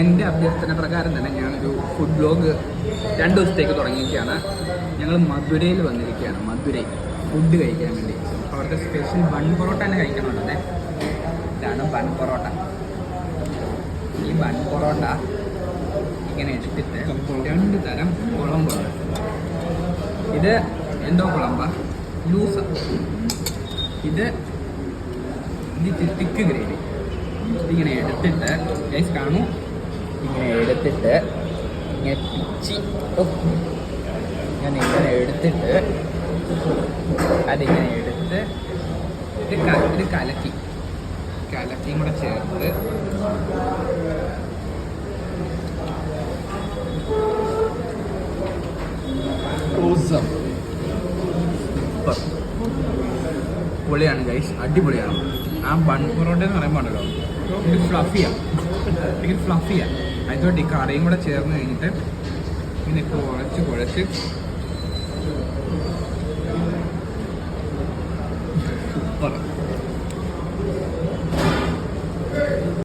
എൻ്റെ അഭ്യർത്ഥന പ്രകാരം തന്നെ ഞാനൊരു ഫുഡ് ബ്ലോഗ് 2 ദിവസത്തേക്ക് തുടങ്ങിയിരിക്കുകയാണ്. ഞങ്ങൾ മധുരയിൽ വന്നിരിക്കുകയാണ്. മധുരൈ ഫുഡ് കഴിക്കാൻ വേണ്ടി. അവരുടെ സ്പെഷ്യൽ ബൺ പൊറോട്ട തന്നെ കഴിക്കണമല്ലേ. ഇതാണ് ബൺ പൊറോട്ട. ഈ ബൺ പൊറോട്ട ഇങ്ങനെ എടുത്തിട്ട് 2 തരം കുളമ്പുണ്ട്. ഇത് എന്തോ കുളമ്പ ലൂസ, ഇത് തിക്ക് ഗ്രേവി. ഇതിങ്ങനെ എടുത്തിട്ട് ഗൈസ് കാണൂ, ഇങ്ങനെ എടുത്തിട്ട് ഇങ്ങനെ പിച്ചി ഇങ്ങനെ എടുത്തിട്ട് അതിങ്ങനെ എടുത്ത് ഇത് കലക്കിയും കൂടെ ചേർത്ത് പൊളിയാണ് ഗൈസ്, അടിപൊളിയാണ്. ആ ബൺ പൊറോട്ട എന്ന് പറയുമ്പോൾ ഉണ്ടല്ലോ, ഇത് ഫ്ലഫിയാണ്. അതുകൊണ്ട് ഈ കറിയും കൂടെ ചേർന്ന് കഴിഞ്ഞിട്ട് പിന്നെ കുഴച്ച് സൂപ്പർ.